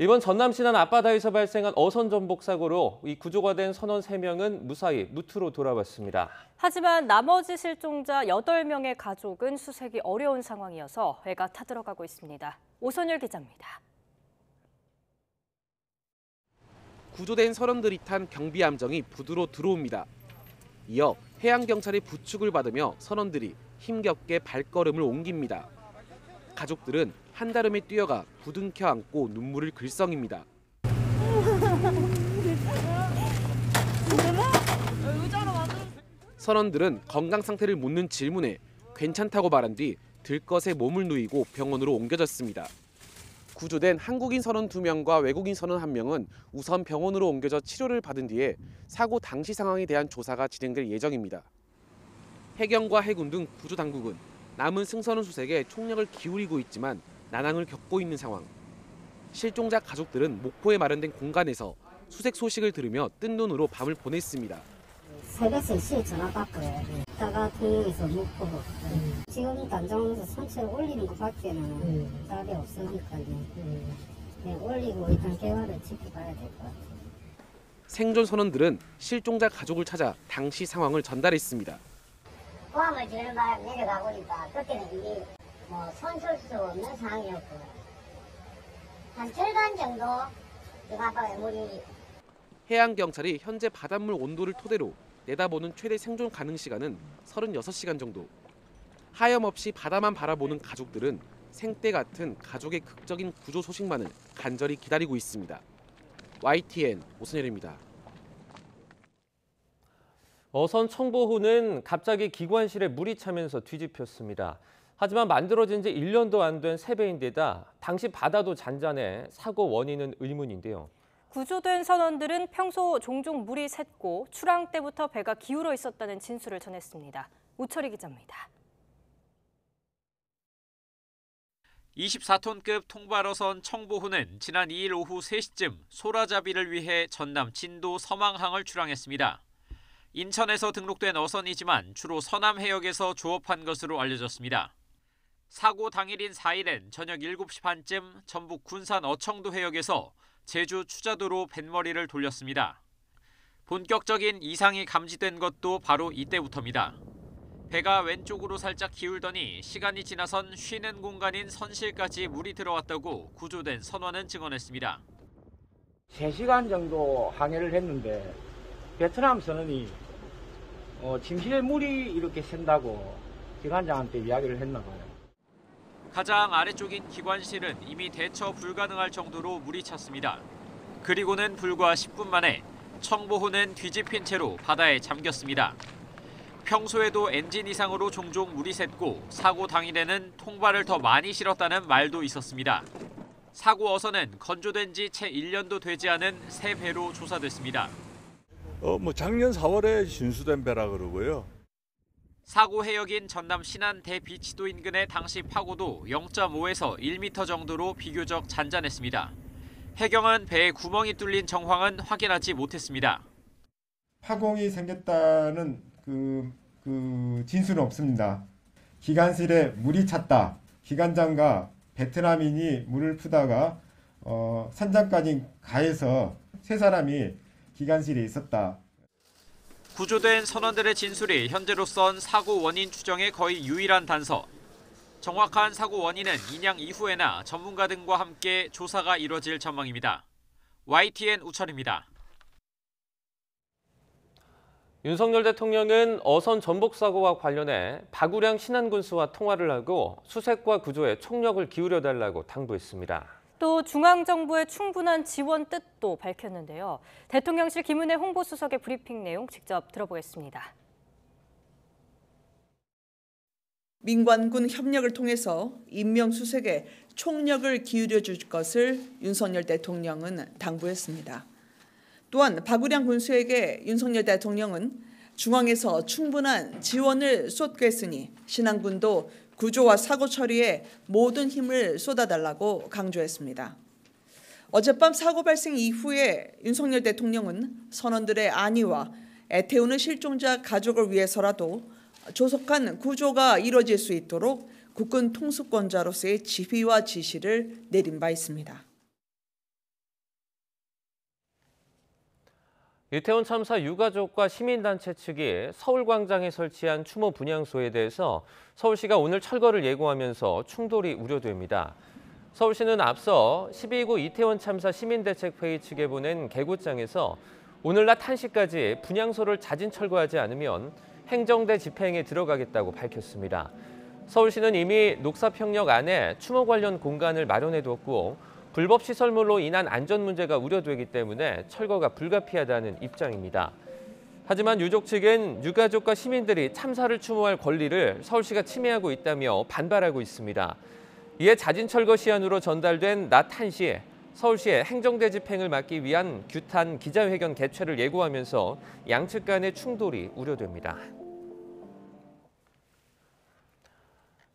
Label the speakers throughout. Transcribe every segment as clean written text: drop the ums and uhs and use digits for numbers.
Speaker 1: 이번 전남 신안 앞바다에서 발생한 어선 전복 사고로 이 구조가 된 선원 3명은 무사히 무트로 돌아왔습니다.
Speaker 2: 하지만 나머지 실종자 8명의 가족은 수색이 어려운 상황이어서 회가 타들어가고 있습니다. 오선율 기자입니다.
Speaker 3: 구조된 선원들이 탄 경비함정이 부두로 들어옵니다. 이어 해양경찰의 부축을 받으며 선원들이 힘겹게 발걸음을 옮깁니다. 가족들은 한달음에 뛰어가 부둥켜 안고 눈물을 글썽입니다. 선원들은 건강 상태를 묻는 질문에 괜찮다고 말한 뒤 들것에 몸을 누이고 병원으로 옮겨졌습니다. 구조된 한국인 선원 2명과 외국인 선원 1명은 우선 병원으로 옮겨져 치료를 받은 뒤에 사고 당시 상황에 대한 조사가 진행될 예정입니다. 해경과 해군 등 구조 당국은 남은 승선원 수색에 총력을 기울이고 있지만 난항을 겪고 있는 상황. 실종자 가족들은 목포에 마련된 공간에서 수색 소식을 들으며 뜬 눈으로 밤을 보냈습니다.
Speaker 4: 새벽 3시에 전화 받고요. 이따가 통영에서 목포. 지금 단정에서 선체를 올리는 것밖에는 답이 없으니까요. 네, 올리고 일단 개화를 지켜봐야 될 것 같아요.
Speaker 3: 생존 선원들은 실종자 가족을 찾아 당시 상황을 전달했습니다.
Speaker 4: 포함을 지는 바람에 내려가 보니까 그때는 이미 손쓸 수 없는 상황이었고 한 절반 정도 이 바다에 물이.
Speaker 3: 해양경찰이 현재 바닷물 온도를 토대로 내다보는 최대 생존 가능 시간은 36시간 정도. 하염없이 바다만 바라보는 가족들은 생때 같은 가족의 극적인 구조 소식만을 간절히 기다리고 있습니다. YTN 오선열입니다.
Speaker 1: 어선 청보호는 갑자기 기관실에 물이 차면서 뒤집혔습니다. 하지만 만들어진 지 1년도 안 된 새 배인데다 당시 바다도 잔잔해 사고 원인은 의문인데요.
Speaker 2: 구조된 선원들은 평소 종종 물이 샜고 출항 때부터 배가 기울어 있었다는 진술을 전했습니다. 우철희 기자입니다.
Speaker 5: 24톤급 통발어선 청보호는 지난 2일 오후 3시쯤 소라잡이를 위해 전남 진도 서망항을 출항했습니다. 인천에서 등록된 어선이지만 주로 서남 해역에서 조업한 것으로 알려졌습니다. 사고 당일인 4일엔 저녁 7시 반쯤 전북 군산 어청도 해역에서 제주 추자도로 뱃머리를 돌렸습니다. 본격적인 이상이 감지된 것도 바로 이때부터입니다. 배가 왼쪽으로 살짝 기울더니 시간이 지나선 쉬는 공간인 선실까지 물이 들어왔다고 구조된 선원은 증언했습니다.
Speaker 6: 3시간 정도 항해를 했는데 베트남 선원이 침실에 물이 이렇게 샌다고 기관장한테 이야기를 했나 봐요.
Speaker 5: 가장 아래쪽인 기관실은 이미 대처 불가능할 정도로 물이 찼습니다. 그리고는 불과 10분 만에 청보호는 뒤집힌 채로 바다에 잠겼습니다. 평소에도 엔진 이상으로 종종 물이 샜고 사고 당일에는 통발을 더 많이 실었다는 말도 있었습니다. 사고 어선은 건조된 지 채 1년도 되지 않은 새 배로 조사됐습니다.
Speaker 7: 작년 4월에 진수된 배라 그러고요.
Speaker 5: 사고 해역인 전남 신안 대비치도 인근의 당시 파고도 0.5에서 1m 정도로 비교적 잔잔했습니다. 해경은 배에 구멍이 뚫린 정황은 확인하지 못했습니다.
Speaker 8: 파공이 생겼다는 그 진술은 없습니다. 기관실에 물이 찼다. 기관장과 베트남인이 물을 푸다가 선장까지 가해서 3사람이 기관실에 있었다.
Speaker 5: 구조된 선원들의 진술이 현재로선 사고 원인 추정의 거의 유일한 단서. 정확한 사고 원인은 인양 이후에나 전문가 등과 함께 조사가 이뤄질 전망입니다. YTN 우철입니다.
Speaker 1: 윤석열 대통령은 어선 전복 사고와 관련해 박우량 신안군수와 통화를 하고 수색과 구조에 총력을 기울여달라고 당부했습니다.
Speaker 2: 또 중앙정부의 충분한 지원 뜻도 밝혔는데요. 대통령실 김은혜 홍보수석의 브리핑 내용 직접 들어보겠습니다.
Speaker 9: 민관군 협력을 통해서 인명수색에 총력을 기울여 줄 것을 윤석열 대통령은 당부했습니다. 또한 박우량 군수에게 윤석열 대통령은 중앙에서 충분한 지원을 쏟겠으니 신안군도 구조와 사고 처리에 모든 힘을 쏟아달라고 강조했습니다. 어젯밤 사고 발생 이후에 윤석열 대통령은 선원들의 안위와 애태우는 실종자 가족을 위해서라도 조속한 구조가 이뤄질 수 있도록 국군 통수권자로서의 지휘와 지시를 내린 바 있습니다.
Speaker 1: 이태원 참사 유가족과 시민단체 측이 서울광장에 설치한 추모 분향소에 대해서 서울시가 오늘 철거를 예고하면서 충돌이 우려됩니다. 서울시는 앞서 12구 이태원 참사 시민대책회의 측에 보낸 개고장에서 오늘 낮 1시까지 분향소를 자진 철거하지 않으면 행정대 집행에 들어가겠다고 밝혔습니다. 서울시는 이미 녹사평역 안에 추모 관련 공간을 마련해두었고 불법 시설물로 인한 안전 문제가 우려되기 때문에 철거가 불가피하다는 입장입니다. 하지만 유족 측은 유가족과 시민들이 참사를 추모할 권리를 서울시가 침해하고 있다며 반발하고 있습니다. 이에 자진 철거 시한으로 전달된 낮 1시에 서울시의 행정대 집행을 막기 위한 규탄 기자회견 개최를 예고하면서 양측 간의 충돌이 우려됩니다.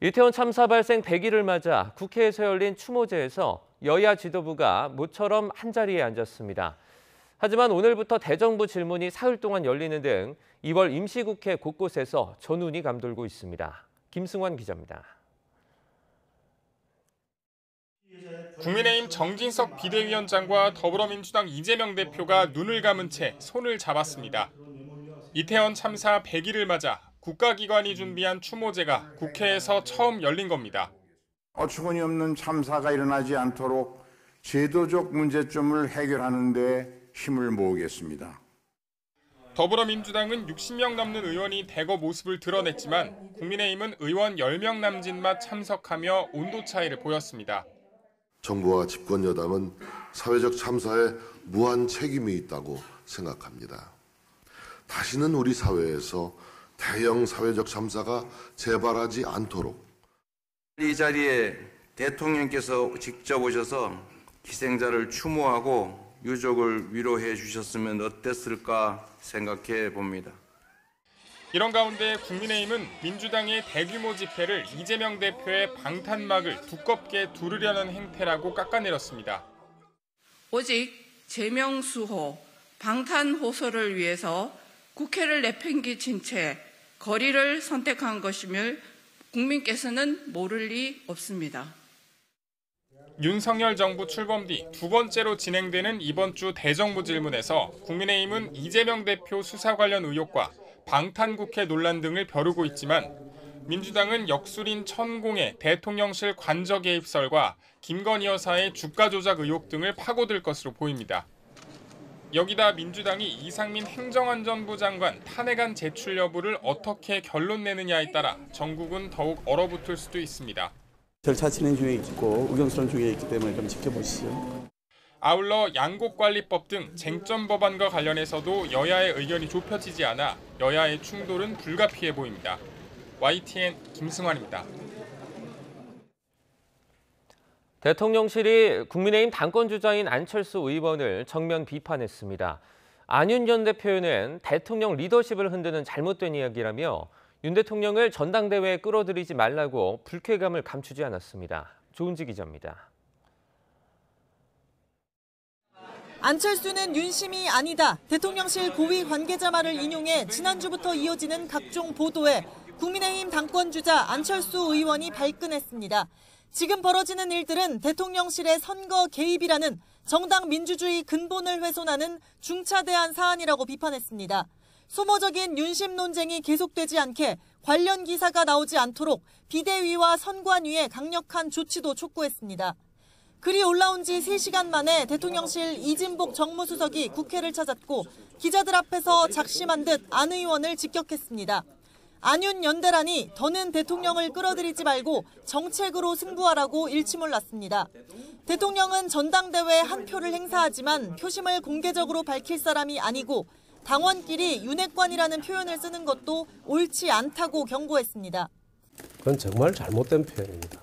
Speaker 1: 이태원 참사 발생 100일을 맞아 국회에서 열린 추모제에서 여야 지도부가 모처럼 한자리에 앉았습니다. 하지만 오늘부터 대정부 질문이 사흘 동안 열리는 등 2월 임시국회 곳곳에서 전운이 감돌고 있습니다. 김승환 기자입니다.
Speaker 10: 국민의힘 정진석 비대위원장과 더불어민주당 이재명 대표가 눈을 감은 채 손을 잡았습니다. 이태원 참사 100일을 맞아 국가기관이 준비한 추모제가 국회에서 처음 열린 겁니다.
Speaker 11: 어처구니 없는 참사가 일어나지 않도록 제도적 문제점을 해결하는 데 힘을 모으겠습니다.
Speaker 10: 더불어민주당은 60명 넘는 의원이 대거 모습을 드러냈지만 국민의힘은 의원 10명 남짓만 참석하며 온도 차이를 보였습니다.
Speaker 12: 정부와 집권 여당은 사회적 참사에 무한 책임이 있다고 생각합니다. 다시는 우리 사회에서 대형 사회적 참사가 재발하지 않도록
Speaker 13: 이 자리에 대통령께서 직접 오셔서 희생자를 추모하고 유족을 위로해 주셨으면 어땠을까 생각해 봅니다.
Speaker 10: 이런 가운데 국민의힘은 민주당의 대규모 집회를 이재명 대표의 방탄막을 두껍게 두르려는 행태라고 깎아내렸습니다.
Speaker 14: 오직 제명수호, 방탄호소를 위해서 국회를 내팽개친 채 거리를 선택한 것임을 국민께서는 모를 리 없습니다.
Speaker 10: 윤석열 정부 출범 뒤 두 번째로 진행되는 이번 주 대정부 질문에서 국민의힘은 이재명 대표 수사 관련 의혹과 방탄국회 논란 등을 벼르고 있지만 민주당은 역술인 천공의 대통령실 관저 개입설과 김건희 여사의 주가 조작 의혹 등을 파고들 것으로 보입니다. 여기다 민주당이 이상민 행정안전부 장관 탄핵안 제출 여부를 어떻게 결론 내느냐에 따라 전국은 더욱 얼어붙을 수도 있습니다.
Speaker 15: 절차 진행 중에 있고 의견수렴 중에 있기 때문에 좀 지켜보시죠.
Speaker 10: 아울러 양곡관리법 등 쟁점 법안과 관련해서도 여야의 의견이 좁혀지지 않아 여야의 충돌은 불가피해 보입니다. YTN 김승환입니다.
Speaker 1: 대통령실이 국민의힘 당권주자인 안철수 의원을 정면 비판했습니다. 안윤연 대표는 대통령 리더십을 흔드는 잘못된 이야기라며 윤 대통령을 전당대회에 끌어들이지 말라고 불쾌감을 감추지 않았습니다. 조은지 기자입니다.
Speaker 16: 안철수는 윤심이 아니다. 대통령실 고위 관계자 말을 인용해 지난주부터 이어지는 각종 보도에 국민의힘 당권주자 안철수 의원이 발끈했습니다. 지금 벌어지는 일들은 대통령실의 선거 개입이라는 정당 민주주의 근본을 훼손하는 중차대한 사안이라고 비판했습니다. 소모적인 윤심 논쟁이 계속되지 않게 관련 기사가 나오지 않도록 비대위와 선관위의 강력한 조치도 촉구했습니다. 글이 올라온 지 3시간 만에 대통령실 이진복 정무수석이 국회를 찾았고 기자들 앞에서 작심한 듯 안 의원을 직격했습니다. 안윤 연대란이 더는 대통령을 끌어들이지 말고 정책으로 승부하라고 일침을 났습니다. 대통령은 전당대회에 한 표를 행사하지만 표심을 공개적으로 밝힐 사람이 아니고 당원끼리 윤핵관이라는 표현을 쓰는 것도 옳지 않다고 경고했습니다.
Speaker 15: 그건 정말 잘못된 표현입니다.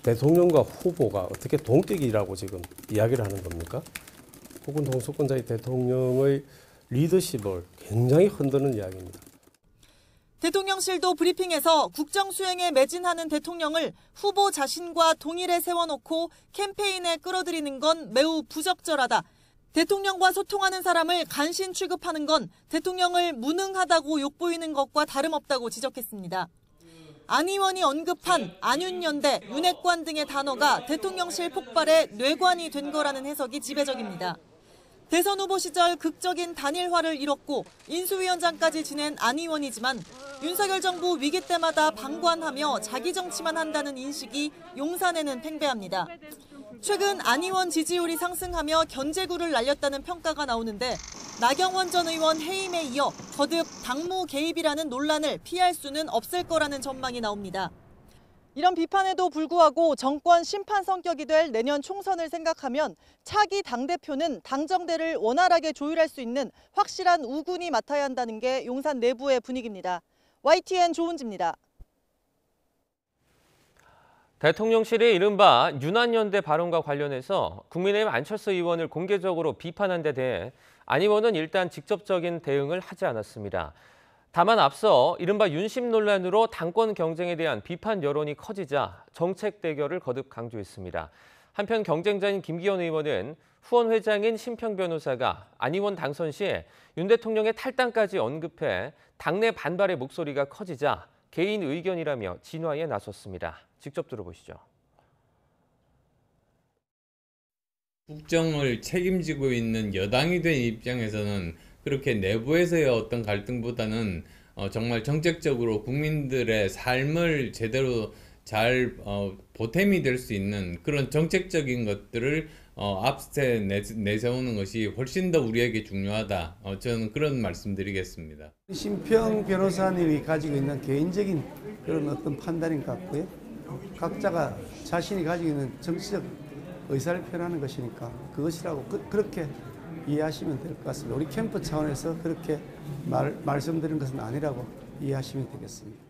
Speaker 15: 대통령과 후보가 어떻게 동격이라고 지금 이야기를 하는 겁니까? 혹은 동수권자의 대통령의 리더십을 굉장히 흔드는 이야기입니다.
Speaker 16: 대통령실도 브리핑에서 국정 수행에 매진하는 대통령을 후보 자신과 동일에 세워놓고 캠페인에 끌어들이는 건 매우 부적절하다. 대통령과 소통하는 사람을 간신 취급하는 건 대통령을 무능하다고 욕보이는 것과 다름없다고 지적했습니다. 안 의원이 언급한 안윤연대, 윤핵관 등의 단어가 대통령실 폭발의 뇌관이 된 거라는 해석이 지배적입니다. 대선 후보 시절 극적인 단일화를 이뤘고 인수위원장까지 지낸 안 의원이지만 윤석열 정부 위기 때마다 방관하며 자기 정치만 한다는 인식이 용산에는 팽배합니다. 최근 안 의원 지지율이 상승하며 견제구를 날렸다는 평가가 나오는데 나경원 전 의원 해임에 이어 거듭 당무 개입이라는 논란을 피할 수는 없을 거라는 전망이 나옵니다. 이런 비판에도 불구하고 정권 심판 성격이 될 내년 총선을 생각하면 차기 당대표는 당정대를 원활하게 조율할 수 있는 확실한 우군이 맡아야 한다는 게 용산 내부의 분위기입니다. YTN 조은지입니다.
Speaker 1: 대통령실이 이른바 유난연대 발언과 관련해서 국민의힘 안철수 의원을 공개적으로 비판한 데 대해 안 의원은 일단 직접적인 대응을 하지 않았습니다. 다만 앞서 이른바 윤심 논란으로 당권 경쟁에 대한 비판 여론이 커지자 정책 대결을 거듭 강조했습니다. 한편 경쟁자인 김기현 의원은 후원 회장인 심평 변호사가 안 의원 당선 시에 윤 대통령의 탈당까지 언급해 당내 반발의 목소리가 커지자 개인 의견이라며 진화에 나섰습니다. 직접 들어보시죠.
Speaker 17: 국정을 책임지고 있는 여당이 된 입장에서는 그렇게 내부에서의 어떤 갈등보다는 정말 정책적으로 국민들의 삶을 제대로 잘 보탬이 될 수 있는 그런 정책적인 것들을 앞세 내세우는 것이 훨씬 더 우리에게 중요하다. 저는 그런 말씀드리겠습니다.
Speaker 18: 심평 변호사님이 가지고 있는 개인적인 그런 어떤 판단인 것 같고요. 각자가 자신이 가지고 있는 정치적 의사를 표현하는 것이니까 그것이라고 그렇게 이해하시면 될 것 같습니다. 우리 캠프 차원에서 그렇게 말씀드린 것은 아니라고 이해하시면 되겠습니다.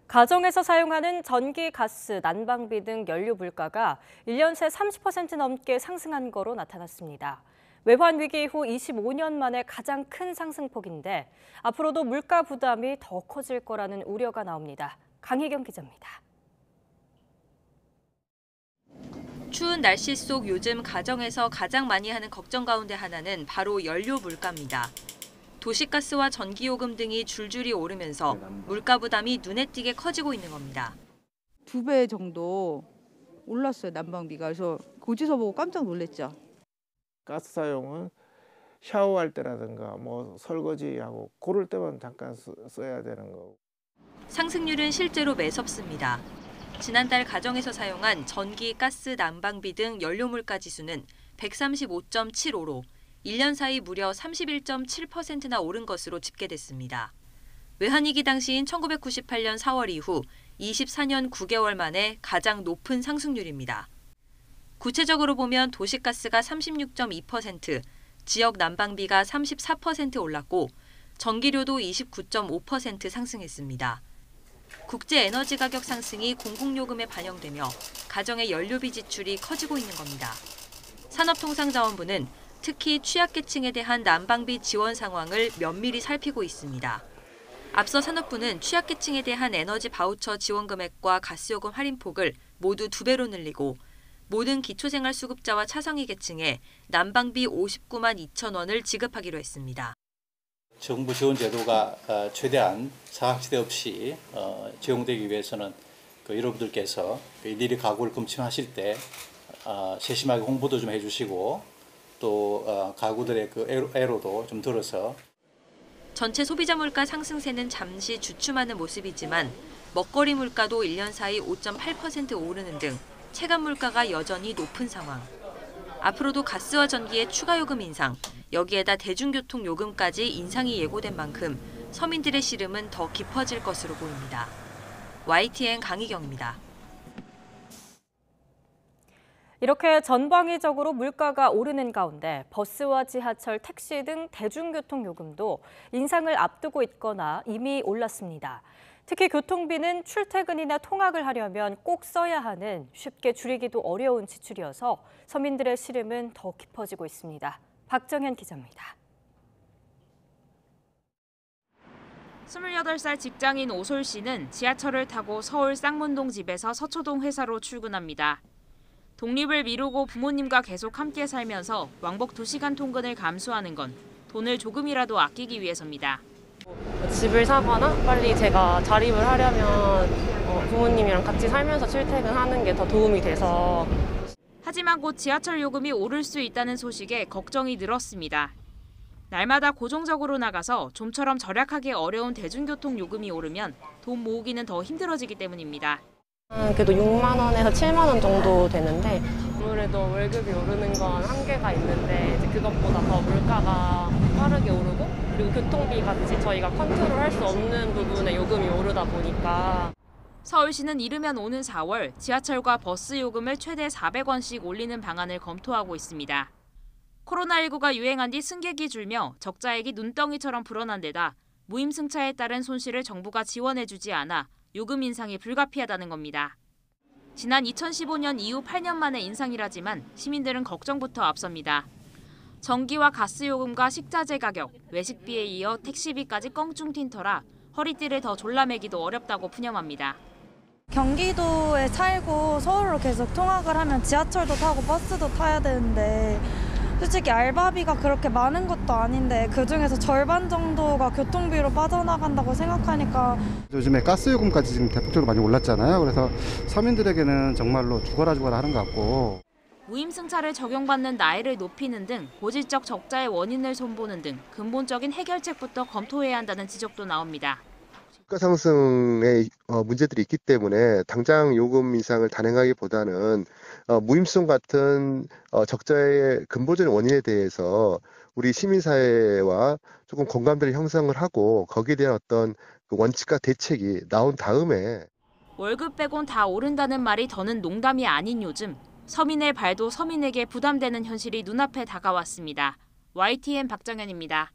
Speaker 2: 가정에서 사용하는 전기, 가스, 난방비 등 연료 물가가 1년 새 30% 넘게 상승한 거로 나타났습니다. 외환 위기 이후 25년 만에 가장 큰 상승폭인데 앞으로도 물가 부담이 더 커질 거라는 우려가 나옵니다. 강희경 기자입니다.
Speaker 19: 추운 날씨 속 요즘 가정에서 가장 많이 하는 걱정 가운데 하나는 바로 연료 물가입니다. 도시가스와 전기요금 등이 줄줄이 오르면서 물가 부담이 눈에 띄게 커지고 있는 겁니다.
Speaker 20: 2배 정도 올랐어요, 난방비가. 그래서 고지서 보고 깜짝 놀랐죠.
Speaker 21: 가스 사용은 샤워할 때라든가 뭐 설거지하고 그럴 때만 잠깐 써야 되는 거고.
Speaker 19: 상승률은 실제로 매섭습니다. 지난달 가정에서 사용한 전기, 가스, 난방비 등 연료물가 지수는 135.75로 1년 사이 무려 31.7%나 오른 것으로 집계됐습니다. 외환위기 당시인 1998년 4월 이후 24년 9개월 만에 가장 높은 상승률입니다. 구체적으로 보면 도시가스가 36.2%, 지역 난방비가 34% 올랐고 전기료도 29.5% 상승했습니다. 국제 에너지 가격 상승이 공공요금에 반영되며 가정의 연료비 지출이 커지고 있는 겁니다. 산업통상자원부는 특히 취약계층에 대한 난방비 지원 상황을 면밀히 살피고 있습니다. 앞서 산업부는 취약계층에 대한 에너지 바우처 지원 금액과 가스요금 할인폭을 모두 2배로 늘리고 모든 기초생활수급자와 차상위 계층에 난방비 59만 2천 원을 지급하기로 했습니다.
Speaker 22: 정부 지원 제도가 최대한 사각지대 없이 적용되기 위해서는 여러분들께서 일일이 가구를 검침하실 때 세심하게 홍보도 좀 해주시고 또 가구들의 애로도 좀 들어서
Speaker 19: 전체 소비자 물가 상승세는 잠시 주춤하는 모습이지만 먹거리 물가도 1년 사이 5.8% 오르는 등 체감 물가가 여전히 높은 상황. 앞으로도 가스와 전기의 추가 요금 인상, 여기에다 대중교통 요금까지 인상이 예고된 만큼 서민들의 시름은 더 깊어질 것으로 보입니다. YTN 강희경입니다.
Speaker 2: 이렇게 전방위적으로 물가가 오르는 가운데 버스와 지하철, 택시 등 대중교통 요금도 인상을 앞두고 있거나 이미 올랐습니다. 특히 교통비는 출퇴근이나 통학을 하려면 꼭 써야 하는 쉽게 줄이기도 어려운 지출이어서 서민들의 시름은 더 깊어지고 있습니다. 박정현 기자입니다.
Speaker 23: 28살 직장인 오솔 씨는 지하철을 타고 서울 쌍문동 집에서 서초동 회사로 출근합니다. 독립을 미루고 부모님과 계속 함께 살면서 왕복 2시간 통근을 감수하는 건 돈을 조금이라도 아끼기 위해서입니다.
Speaker 24: 집을 사거나 빨리 제가 자립을 하려면 부모님이랑 같이 살면서 출퇴근하는 게 더 도움이 돼서.
Speaker 23: 하지만 곧 지하철 요금이 오를 수 있다는 소식에 걱정이 늘었습니다. 날마다 고정적으로 나가서 좀처럼 절약하기 어려운 대중교통 요금이 오르면 돈 모으기는 더 힘들어지기 때문입니다.
Speaker 24: 그래도 6만 원에서 7만 원 정도 되는데 아무래도 월급이 오르는 건 한계가 있는데 이제 그것보다 더 물가가 빠르게 오르고 그리고 교통비 같이 저희가 컨트롤할 수 없는 부분에 요금이 오르다 보니까
Speaker 23: 서울시는 이르면 오는 4월 지하철과 버스 요금을 최대 400원씩 올리는 방안을 검토하고 있습니다. 코로나19가 유행한 뒤 승객이 줄며 적자액이 눈덩이처럼 불어난 데다 무임승차에 따른 손실을 정부가 지원해주지 않아 요금 인상이 불가피하다는 겁니다. 지난 2015년 이후 8년 만의 인상이라지만 시민들은 걱정부터 앞섭니다. 전기와 가스 요금과 식자재 가격, 외식비에 이어 택시비까지 껑충 튄 터라 허리띠를 더 졸라매기도 어렵다고 푸념합니다.
Speaker 3: 경기도에 살고 서울로 계속 통학을 하면 지하철도 타고 버스도 타야 되는데 솔직히 알바비가 그렇게 많은 것도 아닌데 그중에서 절반 정도가 교통비로 빠져나간다고 생각하니까
Speaker 4: 요즘에 가스요금까지 지금 대폭적으로 많이 올랐잖아요. 그래서 서민들에게는 정말로 죽어라 하는 것 같고
Speaker 23: 무임승차를 적용받는 나이를 높이는 등 고질적 적자의 원인을 손보는 등 근본적인 해결책부터 검토해야 한다는 지적도 나옵니다.
Speaker 6: 물가 상승의 문제들이 있기 때문에 당장 요금 인상을 단행하기보다는 무임승 같은 적자의 근본적인 원인에 대해서 우리 시민사회와 조금 공감대를 형성을 하고 거기에 대한 어떤 원칙과 대책이 나온 다음에
Speaker 23: 월급 빼곤 다 오른다는 말이 더는 농담이 아닌 요즘 서민의 발도 서민에게 부담되는 현실이 눈앞에 다가왔습니다. YTN 박정현입니다.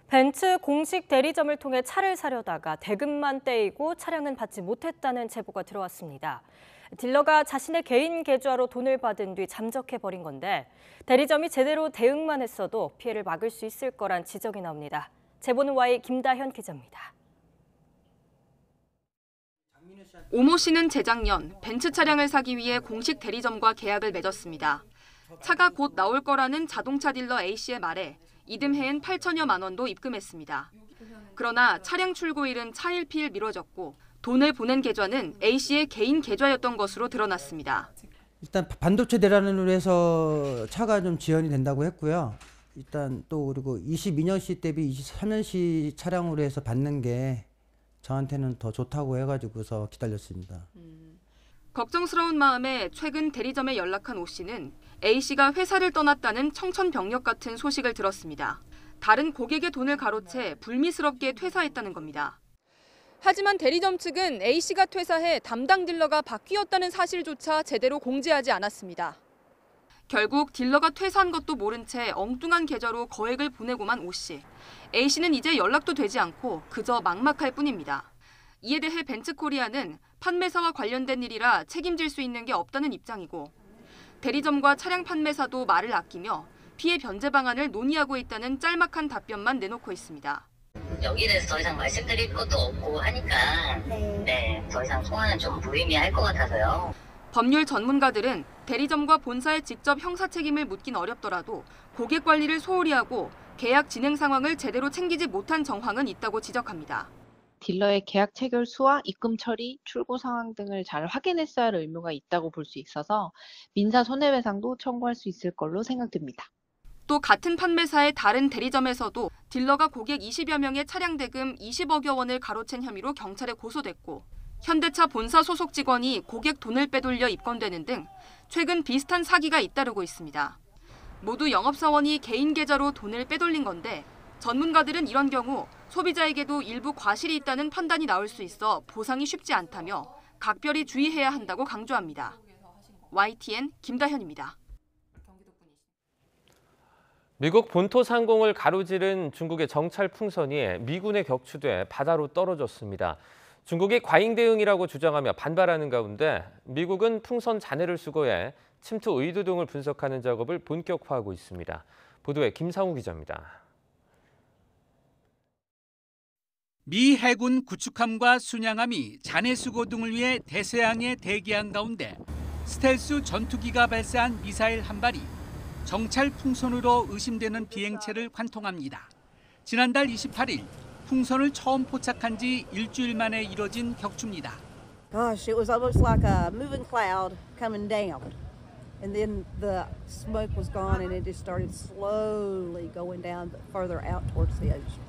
Speaker 2: 벤츠 공식 대리점을 통해 차를 사려다가 대금만 떼이고 차량은 받지 못했다는 제보가 들어왔습니다. 딜러가 자신의 개인 계좌로 돈을 받은 뒤 잠적해버린 건데 대리점이 제대로 대응만 했어도 피해를 막을 수 있을 거란 지적이 나옵니다. 제보는 Y 김다현 기자입니다.
Speaker 7: 오모 씨는 재작년 벤츠 차량을 사기 위해 공식 대리점과 계약을 맺었습니다. 차가 곧 나올 거라는 자동차 딜러 A씨의 말에 이듬해엔 8천여만 원도 입금했습니다. 그러나 차량 출고일은 차일피일 미뤄졌고 돈을 보낸 계좌는 A씨의 개인 계좌였던 것으로 드러났습니다.
Speaker 25: 일단 반도체 대란으로 해서 차가 좀 지연이 된다고 했고요. 일단 또 그리고 22년식 대비 23년식 차량으로 해서 받는 게 저한테는 더 좋다고 해가지고서 기다렸습니다.
Speaker 7: 걱정스러운 마음에 최근 대리점에 연락한 오 씨는 A씨가 회사를 떠났다는 청천벽력 같은 소식을 들었습니다. 다른 고객의 돈을 가로채 불미스럽게 퇴사했다는 겁니다. 하지만 대리점 측은 A씨가 퇴사해 담당 딜러가 바뀌었다는 사실조차 제대로 공지하지 않았습니다. 결국 딜러가 퇴사한 것도 모른 채 엉뚱한 계좌로 거액을 보내고만 오 씨. A씨는 이제 연락도 되지 않고 그저 막막할 뿐입니다. 이에 대해 벤츠코리아는 판매사와 관련된 일이라 책임질 수 있는 게 없다는 입장이고 대리점과 차량 판매사도 말을 아끼며 피해 변제 방안을 논의하고 있다는 짤막한 답변만 내놓고 있습니다.
Speaker 26: 여기에 대해서 더 이상 말씀드릴 것도 없고 하니까 더 이상 통화는 좀 무의미할 것 같아서요.
Speaker 7: 법률 전문가들은 대리점과 본사에 직접 형사 책임을 묻긴 어렵더라도 고객 관리를 소홀히 하고 계약 진행 상황을 제대로 챙기지 못한 정황은 있다고 지적합니다.
Speaker 27: 딜러의 계약 체결 수와 입금 처리, 출고 상황 등을 잘 확인했어야 할 의무가 있다고 볼 수 있어서 민사 손해배상도 청구할 수 있을 걸로 생각됩니다.
Speaker 7: 또 같은 판매사의 다른 대리점에서도 딜러가 고객 20여 명의 차량 대금 20억여 원을 가로챈 혐의로 경찰에 고소됐고 현대차 본사 소속 직원이 고객 돈을 빼돌려 입건되는 등 최근 비슷한 사기가 잇따르고 있습니다. 모두 영업사원이 개인 계좌로 돈을 빼돌린 건데 전문가들은 이런 경우 소비자에게도 일부 과실이 있다는 판단이 나올 수 있어 보상이 쉽지 않다며 각별히 주의해야 한다고 강조합니다. YTN 김다현입니다.
Speaker 1: 미국 본토 상공을 가로지른 중국의 정찰 풍선이 미군에 격추돼 바다로 떨어졌습니다. 중국이 과잉 대응이라고 주장하며 반발하는 가운데 미국은 풍선 잔해를 수거해 침투 의도 등을 분석하는 작업을 본격화하고 있습니다. 보도에 김상우 기자입니다.
Speaker 28: 미 해군 구축함과 순양함이 잔해 수거 등을 위해 대서양에 대기한 가운데 스텔스 전투기가 발사한 미사일 한 발이 정찰 풍선으로 의심되는 비행체를 관통합니다. 지난달 28일 풍선을 처음 포착한 지 일주일 만에 이뤄진 격추입니다.
Speaker 5: Gosh, it was almost like a moving cloud coming down. And then the smoke was gone and it just started slowly going down further out towards the ocean.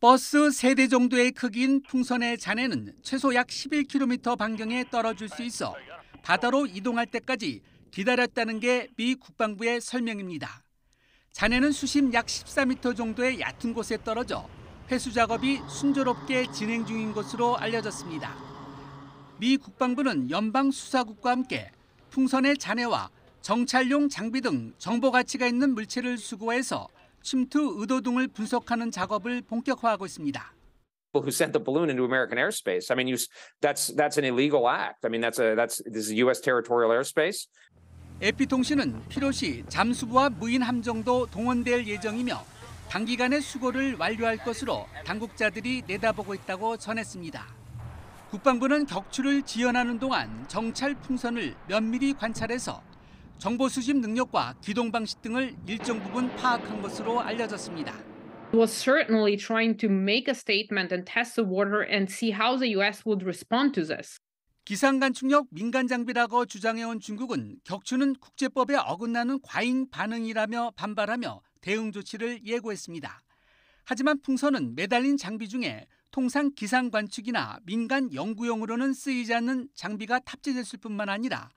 Speaker 28: 버스 3대 정도의 크기인 풍선의 잔해는 최소 약 11km 반경에 떨어질 수 있어 바다로 이동할 때까지 기다렸다는 게 미 국방부의 설명입니다. 잔해는 수심 약 14m 정도의 얕은 곳에 떨어져 회수 작업이 순조롭게 진행 중인 것으로 알려졌습니다. 미 국방부는 연방수사국과 함께 풍선의 잔해와 정찰용 장비 등 정보 가치가 있는 물체를 수거해서 침투 의도 등을 분석하는 작업을 본격화하고 있습니다.
Speaker 8: Who sent the balloon into American airspace? I mean, that's an illegal act. I mean, this is U.S. territorial airspace.
Speaker 28: AP통신은 필요시 잠수부와 무인 함정도 동원될 예정이며 단기간에 수거를 완료할 것으로 당국자들이 내다보고 있다고 전했습니다. 국방부는 격추를 지연하는 동안 정찰 풍선을 면밀히 관찰해서 정보 수집 능력과 기동 방식 등을 일정 부분 파악한 것으로 알려졌습니다.
Speaker 9: Was certainly trying to make a statement and test the water and see how the U.S. would respond to this.
Speaker 28: 기상관측력 민간 장비라고 주장해온 중국은 격추는 국제법에 어긋나는 과잉 반응이라며 반발하며 대응 조치를 예고했습니다. 하지만 풍선은 매달린 장비 중에 통상 기상관측이나 민간 연구용으로는 쓰이지 않는 장비가 탑재됐을 뿐만 아니라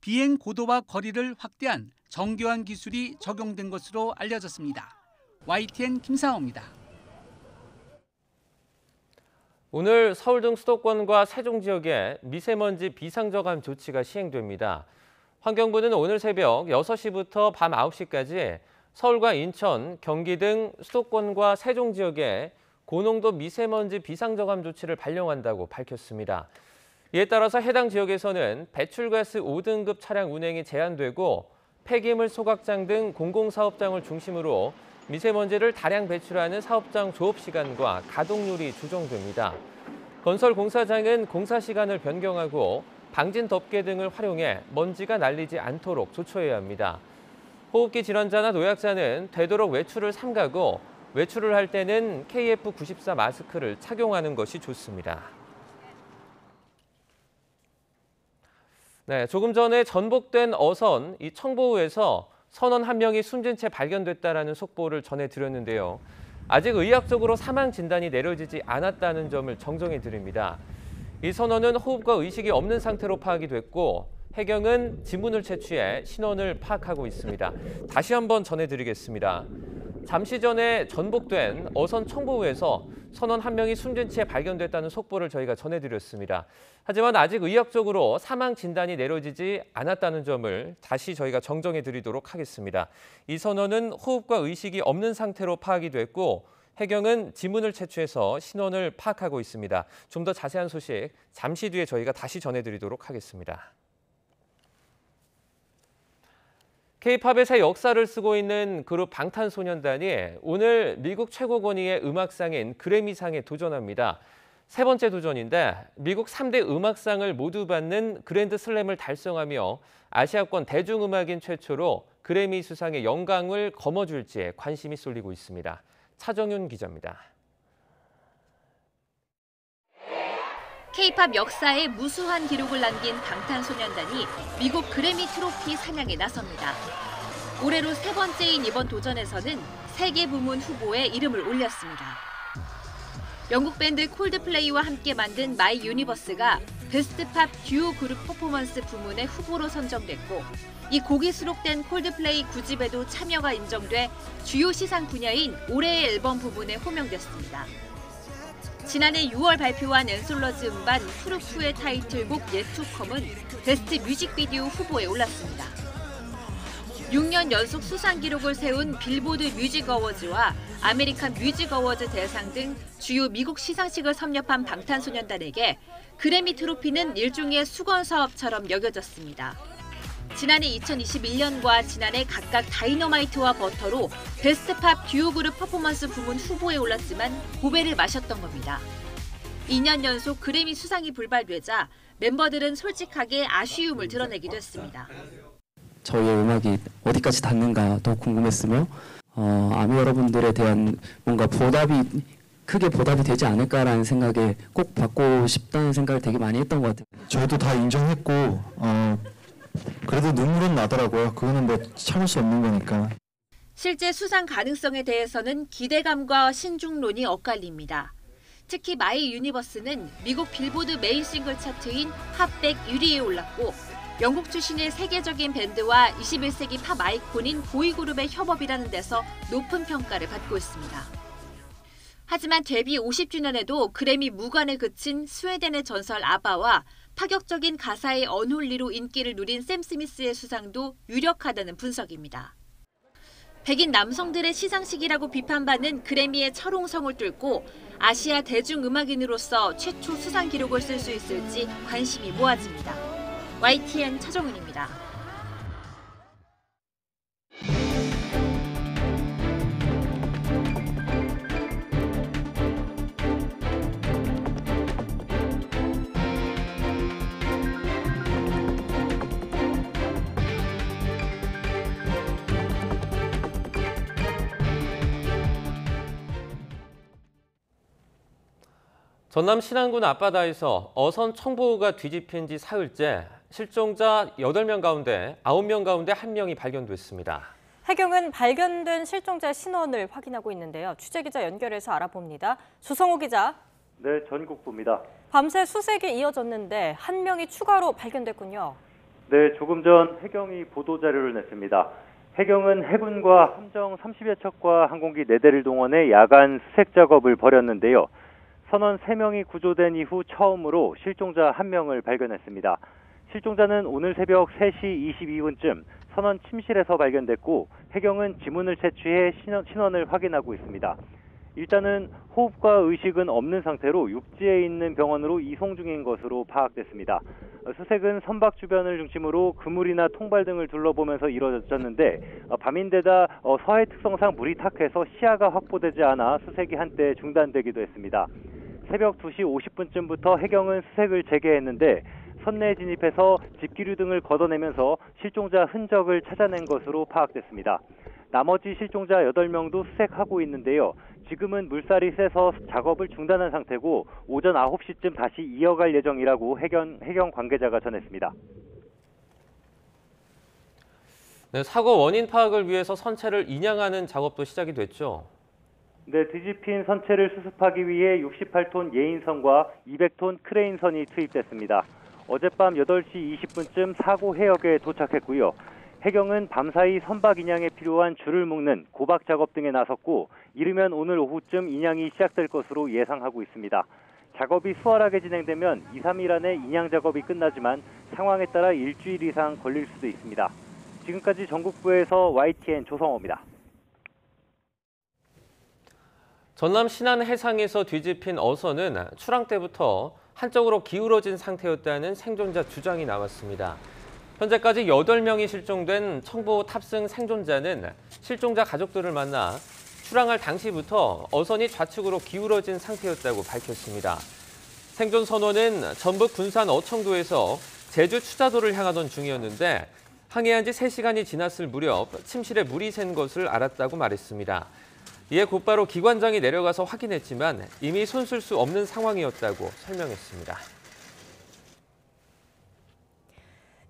Speaker 28: 비행 고도와 거리를 확대한 정교한 기술이 적용된 것으로 알려졌습니다. YTN 김상호입니다.
Speaker 1: 오늘 서울 등 수도권과 세종 지역에 미세먼지 비상저감 조치가 시행됩니다. 환경부는 오늘 새벽 6시부터 밤 9시까지 서울과 인천, 경기 등 수도권과 세종 지역에 고농도 미세먼지 비상저감 조치를 발령한다고 밝혔습니다. 이에 따라서 해당 지역에서는 배출가스 5등급 차량 운행이 제한되고 폐기물 소각장 등 공공사업장을 중심으로 미세먼지를 다량 배출하는 사업장 조업시간과 가동률이 조정됩니다. 건설 공사장은 공사 시간을 변경하고 방진 덮개 등을 활용해 먼지가 날리지 않도록 조처해야 합니다. 호흡기 질환자나 노약자는 되도록 외출을 삼가고 외출을 할 때는 KF94 마스크를 착용하는 것이 좋습니다. 네, 조금 전에 전복된 어선 이 청보호에서 선원 한 명이 숨진 채 발견됐다라는 속보를 전해드렸는데요. 아직 의학적으로 사망 진단이 내려지지 않았다는 점을 정정해 드립니다. 이 선원은 호흡과 의식이 없는 상태로 파악이 됐고 해경은 지문을 채취해 신원을 파악하고 있습니다. 다시 한번 전해드리겠습니다. 잠시 전에 전복된 어선 청보호에서 선원 한 명이 숨진 채 발견됐다는 속보를 저희가 전해드렸습니다. 하지만 아직 의학적으로 사망 진단이 내려지지 않았다는 점을 다시 저희가 정정해 드리도록 하겠습니다. 이 선원은 호흡과 의식이 없는 상태로 파악이 됐고 해경은 지문을 채취해서 신원을 파악하고 있습니다. 좀 더 자세한 소식 잠시 뒤에 저희가 다시 전해드리도록 하겠습니다. K-팝의 새 역사를 쓰고 있는 그룹 방탄소년단이 오늘 미국 최고 권위의 음악상인 그래미상에 도전합니다. 세 번째 도전인데 미국 3대 음악상을 모두 받는 그랜드 슬램을 달성하며 아시아권 대중음악인 최초로 그래미 수상의 영광을 거머쥘지에 관심이 쏠리고 있습니다. 차정윤 기자입니다.
Speaker 19: K-팝 역사에 무수한 기록을 남긴 방탄소년단이 미국 그래미 트로피 사냥에 나섭니다. 올해로 세 번째인 이번 도전에서는 세계 부문 후보에 이름을 올렸습니다. 영국 밴드 콜드플레이와 함께 만든 마이 유니버스가 베스트 팝 듀오 그룹 퍼포먼스 부문의 후보로 선정됐고 이 곡이 수록된 콜드플레이 9집에도 참여가 인정돼 주요 시상 분야인 올해의 앨범 부문에 호명됐습니다. 지난해 6월 발표한 앤솔러즈 음반 프루프의 타이틀곡 예투컴은 베스트 뮤직비디오 후보에 올랐습니다. 6년 연속 수상 기록을 세운 빌보드 뮤직 어워즈와 아메리칸 뮤직 어워즈 대상 등 주요 미국 시상식을 섭렵한 방탄소년단에게 그래미 트로피는 일종의 수건 사업처럼 여겨졌습니다. 지난해 2021년과 지난해 각각 다이너마이트와 버터로 베스트 팝 듀오 그룹 퍼포먼스 부문 후보에 올랐지만 고배를 마셨던 겁니다. 2년 연속 그래미 수상이 불발되자 멤버들은 솔직하게 아쉬움을 드러내기도 했습니다.
Speaker 10: 저희의 음악이 어디까지 닿는가 더 궁금했으며 아미 여러분들에 대한 뭔가 크게 보답이 되지 않을까라는 생각에 꼭 받고 싶다는 생각을 되게 많이 했던 것 같아요.
Speaker 11: 저희도 다 인정했고 그래도 눈물은 나더라고요. 그거는 뭐 참을 수 없는 거니까.
Speaker 12: 실제 수상 가능성에 대해서는 기대감과 신중론이 엇갈립니다. 특히 마이 유니버스는 미국 빌보드 메인 싱글 차트인 핫100 1위에 올랐고 영국 출신의 세계적인 밴드와 21세기 팝 아이콘인 보이그룹의 협업이라는 데서 높은 평가를 받고 있습니다. 하지만 데뷔 50주년에도 그래미 무관에 그친 스웨덴의 전설 아바와 파격적인 가사의 언홀리로 인기를 누린 샘 스미스의 수상도 유력하다는 분석입니다. 백인 남성들의 시상식이라고 비판받는 그래미의 철옹성을 뚫고 아시아 대중음악인으로서 최초 수상 기록을 쓸 수 있을지 관심이 모아집니다. YTN 차정은입니다.
Speaker 1: 전남 신안군 앞바다에서 어선 청보호가 뒤집힌 지 사흘째 실종자 8명 가운데 9명 가운데 1명이 발견됐습니다.
Speaker 2: 해경은 발견된 실종자의 신원을 확인하고 있는데요. 취재기자 연결해서 알아봅니다. 조성호 기자.
Speaker 13: 네, 전국부입니다.
Speaker 2: 밤새 수색이 이어졌는데 1명이 추가로 발견됐군요.
Speaker 13: 네, 조금 전 해경이 보도자료를 냈습니다. 해경은 해군과 함정 30여 척과 항공기 4대를 동원해 야간 수색 작업을 벌였는데요. 선원 3명이 구조된 이후 처음으로 실종자 1명을 발견했습니다. 실종자는 오늘 새벽 3시 22분쯤 선원 침실에서 발견됐고 해경은 지문을 채취해 신원을 확인하고 있습니다. 일단은 호흡과 의식은 없는 상태로 육지에 있는 병원으로 이송 중인 것으로 파악됐습니다. 수색은 선박 주변을 중심으로 그물이나 통발 등을 둘러보면서 이루어졌는데 밤인데다 서해 특성상 물이 탁해서 시야가 확보되지 않아 수색이 한때 중단되기도 했습니다. 새벽 2시 50분쯤부터 해경은 수색을 재개했는데 선내에 진입해서 집기류 등을 걷어내면서 실종자 흔적을 찾아낸 것으로 파악됐습니다. 나머지 실종자 8명도 수색하고 있는데요. 지금은 물살이 세서 작업을 중단한 상태고 오전 9시쯤 다시 이어갈 예정이라고 해경 관계자가 전했습니다.
Speaker 1: 네, 사고 원인 파악을 위해서 선체를 인양하는 작업도 시작이 됐죠.
Speaker 13: 네, 뒤집힌 선체를 수습하기 위해 68톤 예인선과 200톤 크레인선이 투입됐습니다. 어젯밤 8시 20분쯤 사고 해역에 도착했고요. 해경은 밤사이 선박 인양에 필요한 줄을 묶는 고박 작업 등에 나섰고 이르면 오늘 오후쯤 인양이 시작될 것으로 예상하고 있습니다. 작업이 수월하게 진행되면 2, 3일 안에 인양 작업이 끝나지만 상황에 따라 일주일 이상 걸릴 수도 있습니다. 지금까지 전국부에서 YTN 조성호입니다.
Speaker 1: 전남 신안 해상에서 뒤집힌 어선은 출항 때부터 한쪽으로 기울어진 상태였다는 생존자 주장이 나왔습니다. 현재까지 8명이 실종된 청보 탑승 생존자는 실종자 가족들을 만나 출항할 당시부터 어선이 좌측으로 기울어진 상태였다고 밝혔습니다. 생존 선원은 전북 군산 어청도에서 제주 추자도를 향하던 중이었는데 항해한 지 3시간이 지났을 무렵 침실에 물이 샌 것을 알았다고 말했습니다. 이에 곧바로 기관장이 내려가서 확인했지만 이미 손쓸 수 없는 상황이었다고 설명했습니다.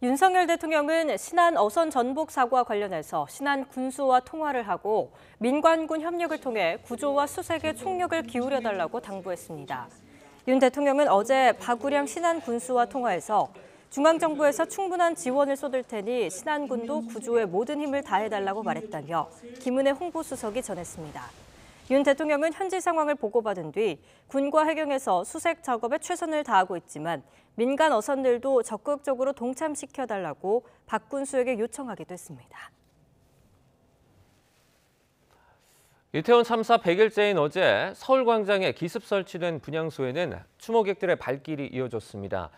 Speaker 2: 윤석열 대통령은 신안 어선 전복 사고와 관련해서 신안 군수와 통화를 하고 민관군 협력을 통해 구조와 수색에 총력을 기울여달라고 당부했습니다. 윤 대통령은 어제 박우량 신안 군수와 통화해서 중앙정부에서 충분한 지원을 쏟을 테니 신안군도 구조에 모든 힘을 다해달라고 말했다며 김은혜 홍보수석이 전했습니다. 윤 대통령은 현지 상황을 보고받은 뒤 군과 해경에서 수색 작업에 최선을 다하고 있지만 민간 어선들도 적극적으로 동참시켜달라고 박 군수에게 요청하기도 했습니다.
Speaker 1: 이태원 참사 100일째인 어제 서울광장에 기습 설치된 분향소에는 추모객들의 발길이 이어졌습니다.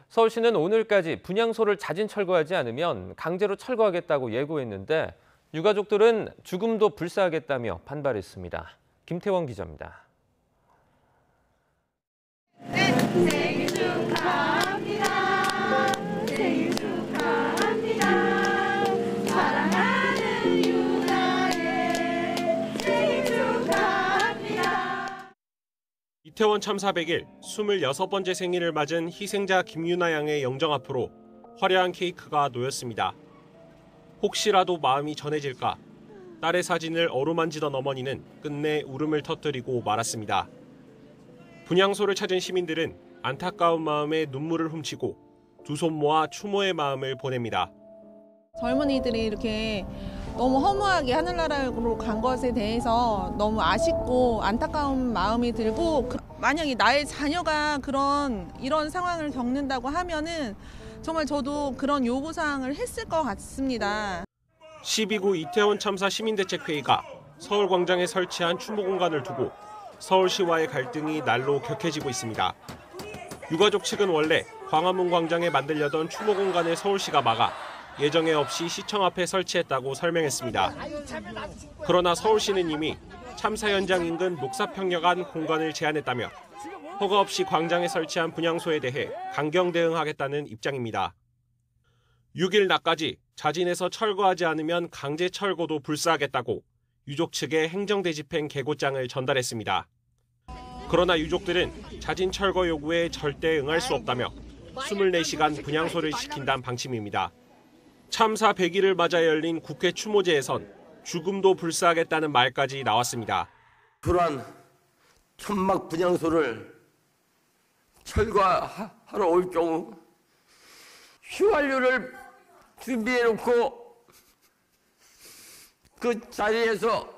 Speaker 1: 서울시는 오늘까지 분향소를 자진 철거하지 않으면 강제로 철거하겠다고 예고했는데 유가족들은 죽음도 불사하겠다며 반발했습니다. 김태원 기자입니다.
Speaker 14: 생일 축하합니다. 생일 축하합니다.
Speaker 15: 이태원 참사 100일 26번째 생일을 맞은 희생자 김유나 양의 영정 앞으로 화려한 케이크가 놓였습니다. 혹시라도 마음이 전해질까 딸의 사진을 어루만지던 어머니는 끝내 울음을 터뜨리고 말았습니다. 분향소를 찾은 시민들은 안타까운 마음에 눈물을 훔치고 두 손 모아 추모의 마음을 보냅니다.
Speaker 16: 젊은이들이 이렇게 너무 허무하게 하늘나라로 간 것에 대해서 너무 아쉽고 안타까운 마음이 들고, 만약에 나의 자녀가 이런 상황을 겪는다고 하면은 정말 저도 그런 요구사항을 했을 것 같습니다.
Speaker 15: 12구 이태원 참사 시민대책회의가 서울광장에 설치한 추모 공간을 두고 서울시와의 갈등이 날로 격해지고 있습니다. 유가족 측은 원래 광화문 광장에 만들려던 추모 공간을 서울시가 막아 예정에 없이 시청 앞에 설치했다고 설명했습니다. 그러나 서울시는 이미 참사 현장 인근 녹사평야간 공간을 제한했다며 허가 없이 광장에 설치한 분향소에 대해 강경 대응하겠다는 입장입니다. 6일 낮까지 자진해서 철거하지 않으면 강제 철거도 불사하겠다고 유족 측에 행정대집행 계고장을 전달했습니다. 그러나 유족들은 자진 철거 요구에 절대 응할 수 없다며 24시간 분향소를 지킨다는 방침입니다. 참사 100일을 맞아 열린 국회 추모제에선 죽음도 불사하겠다는 말까지 나왔습니다.
Speaker 17: 그러한 천막 분향소를 철거하러 올 경우 휘발유를 준비해놓고 그 자리에서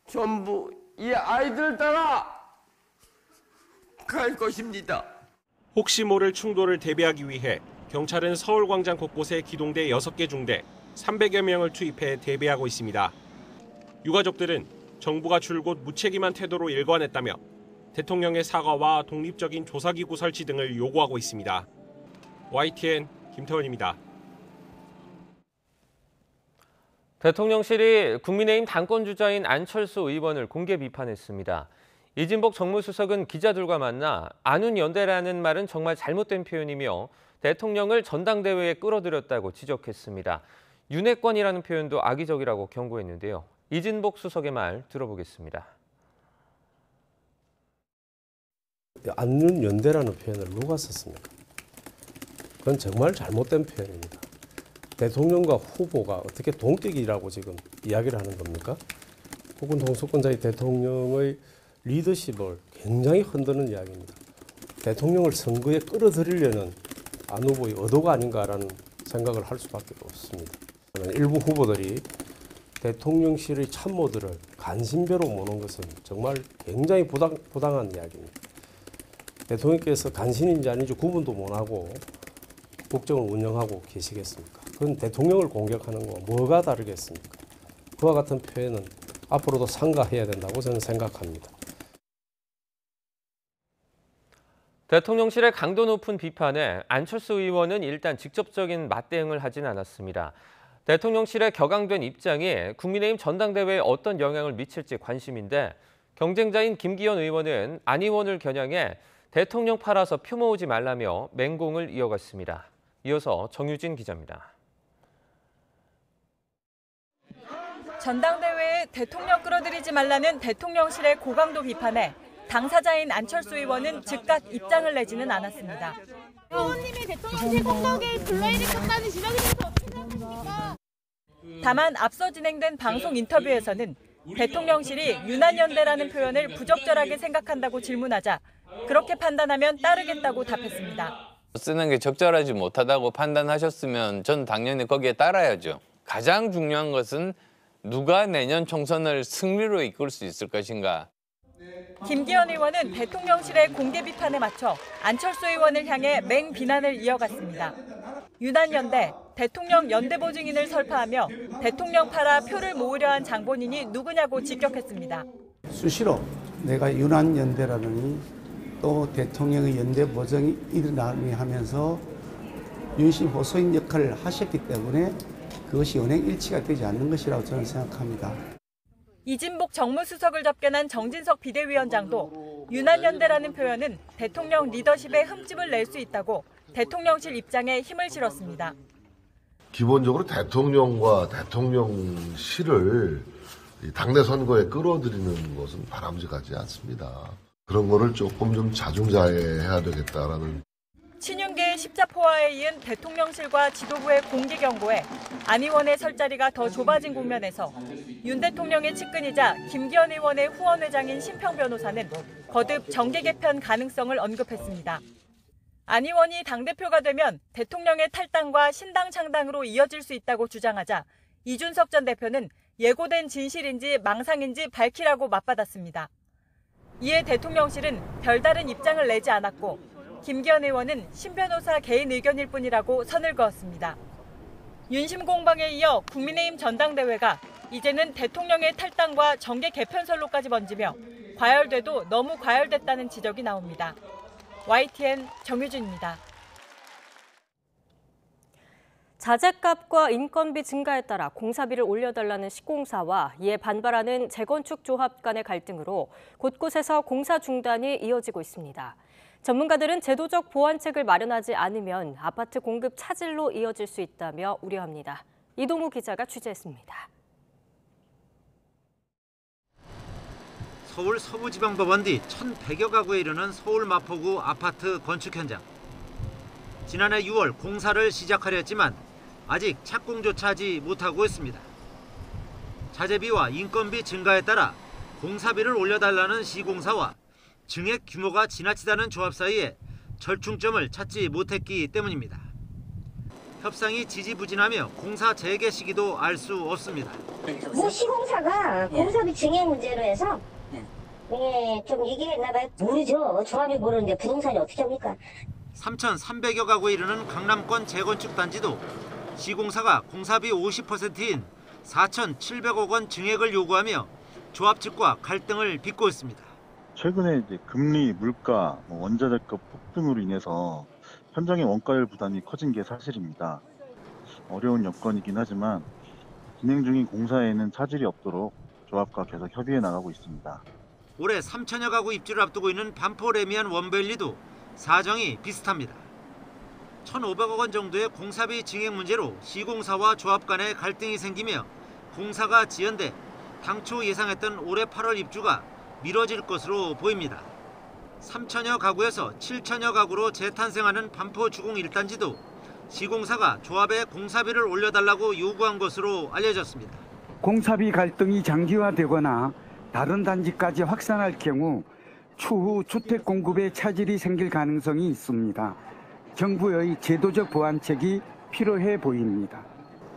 Speaker 17: 전부 이 아이들 따라 갈 것입니다.
Speaker 15: 혹시 모를 충돌을 대비하기 위해 경찰은 서울광장 곳곳에 기동대 6개 중대 300여 명을 투입해 대비하고 있습니다. 유가족들은 정부가 줄곧 무책임한 태도로 일관했다며 대통령의 사과와 독립적인 조사기구 설치 등을 요구하고 있습니다. YTN 김태원입니다.
Speaker 1: 대통령실이 국민의힘 당권주자인 안철수 의원을 공개 비판했습니다. 이진복 정무수석은 기자들과 만나 안윤연대라는 말은 정말 잘못된 표현이며 대통령을 전당대회에 끌어들였다고 지적했습니다. 윤핵관이라는 표현도 악의적이라고 경고했는데요. 이진복 수석의 말 들어보겠습니다.
Speaker 18: 안윤연대라는 표현을 누가 썼습니까? 그건 정말 잘못된 표현입니다. 대통령과 후보가 어떻게 동격이라고 지금 이야기를 하는 겁니까? 혹은 동수권자의 대통령의 리더십을 굉장히 흔드는 이야기입니다. 대통령을 선거에 끌어들이려는 안 후보의 의도가 아닌가라는 생각을 할 수밖에 없습니다. 일부 후보들이 대통령실의 참모들을 간신배로 모는 것은 정말 굉장히 부당한 이야기입니다. 대통령께서 간신인지 아닌지 구분도 못하고 국정을 운영하고 계시겠습니까? 그건 대통령을 공격하는 거와 뭐가 다르겠습니까? 그와 같은 표현은 앞으로도 삼가해야 된다고 저는 생각합니다.
Speaker 1: 대통령실의 강도 높은 비판에 안철수 의원은 일단 직접적인 맞대응을 하진 않았습니다. 대통령실의 격앙된 입장이 국민의힘 전당대회에 어떤 영향을 미칠지 관심인데 경쟁자인 김기현 의원은 안 의원을 겨냥해 대통령 팔아서 표 모으지 말라며 맹공을 이어갔습니다. 이어서 정유진 기자입니다.
Speaker 20: 전당대회에 대통령 끌어들이지 말라는 대통령실의 고강도 비판에 당사자인 안철수 의원은 즉각 입장을 내지는 않았습니다.
Speaker 14: 의원님이 대통령실 공덕에 불러일으켰다는 지적이 돼서 어떻게 생각하십니까?
Speaker 20: 다만 앞서 진행된 방송 인터뷰에서는 대통령실이 유난연대라는 표현을 부적절하게 생각한다고 질문하자 그렇게 판단하면 따르겠다고 답했습니다.
Speaker 21: 쓰는 게 적절하지 못하다고 판단하셨으면 전 당연히 거기에 따라야죠. 가장 중요한 것은 누가 내년 총선을 승리로 이끌 수 있을 것인가.
Speaker 20: 김기현 의원은 대통령실의 공개 비판에 맞춰 안철수 의원을 향해 맹비난을 이어갔습니다. 유난연대, 대통령 연대보 증인을 설파하며 대통령 팔아 표를 모으려 한 장본인이 누구냐고 직격했습니다.
Speaker 22: 수시로 내가 유난연대라느니 또 대통령의 연대보증이 일어나니 하면서 윤심 호소인 역할을 하셨기 때문에 그것이 은행 일치가 되지 않는 것이라고 저는 생각합니다.
Speaker 20: 이진복 정무수석을 접견한 정진석 비대위원장도 유난연대라는 표현은 대통령 리더십에 흠집을 낼 수 있다고 대통령실 입장에 힘을 실었습니다.
Speaker 24: 기본적으로 대통령과 대통령실을 당내 선거에 끌어들이는 것은 바람직하지 않습니다. 그런 거를 조금 좀 자중자애해야 되겠다라는.
Speaker 20: 친윤계의 십자포화에 이은 대통령실과 지도부의 공개 경고에 안 의원의 설 자리가 더 좁아진 국면에서 윤 대통령의 측근이자 김기현 의원의 후원회장인 심평 변호사는 거듭 정계 개편 가능성을 언급했습니다. 안 의원이 당대표가 되면 대통령의 탈당과 신당 창당으로 이어질 수 있다고 주장하자 이준석 전 대표는 예고된 진실인지 망상인지 밝히라고 맞받았습니다. 이에 대통령실은 별다른 입장을 내지 않았고 김기현 의원은 심 변호사 개인 의견일 뿐이라고 선을 그었습니다. 윤심 공방에 이어 국민의힘 전당대회가 이제는 대통령의 탈당과 정계 개편설로까지 번지며 과열돼도 너무 과열됐다는 지적이 나옵니다. YTN 정유진입니다.
Speaker 2: 자재값과 인건비 증가에 따라 공사비를 올려달라는 시공사와 이에 반발하는 재건축 조합 간의 갈등으로 곳곳에서 공사 중단이 이어지고 있습니다. 전문가들은 제도적 보완책을 마련하지 않으면 아파트 공급 차질로 이어질 수 있다며 우려합니다. 이동우 기자가 취재했습니다.
Speaker 3: 서울 서부지방법원 뒤 1,100여 가구에 이르는 서울 마포구 아파트 건축 현장. 지난해 6월 공사를 시작하려 했지만 아직 착공조차 하지 못하고 있습니다. 자재비와 인건비 증가에 따라 공사비를 올려달라는 시공사와 증액 규모가 지나치다는 조합 사이에 절충점을 찾지 못했기 때문입니다. 협상이 지지부진하며 공사 재개 시기도 알 수 없습니다.
Speaker 4: 시공사가 공사비 증액 문제로 해서 좀 얘기했나 봐요. 모르죠. 조합이 모르는데 부동산이 어떻게 합니까?
Speaker 3: 3,300여 가구에 이르는 강남권 재건축 단지도 시공사가 공사비 50%인 4,700억 원 증액을 요구하며 조합 측과 갈등을 빚고 있습니다.
Speaker 6: 최근에 이제 금리, 물가, 원자재값 폭등으로 인해서 현장의 원가율 부담이 커진 게 사실입니다. 어려운 여건이긴 하지만 진행 중인 공사에는 차질이 없도록 조합과 계속 협의해 나가고 있습니다.
Speaker 3: 올해 3천여 가구 입주를 앞두고 있는 반포 레미안 원밸리도 사정이 비슷합니다. 1,500억 원 정도의 공사비 증액 문제로 시공사와 조합 간의 갈등이 생기며 공사가 지연돼 당초 예상했던 올해 8월 입주가 미뤄질 것으로 보입니다. 3천여 가구에서 7천여 가구로 재탄생하는 반포 주공 1단지도 시공사가 조합에 공사비를 올려달라고 요구한 것으로 알려졌습니다.
Speaker 7: 공사비 갈등이 장기화되거나 다른 단지까지 확산할 경우 추후 주택 공급에 차질이 생길 가능성이 있습니다. 정부의 제도적 보완책이 필요해 보입니다.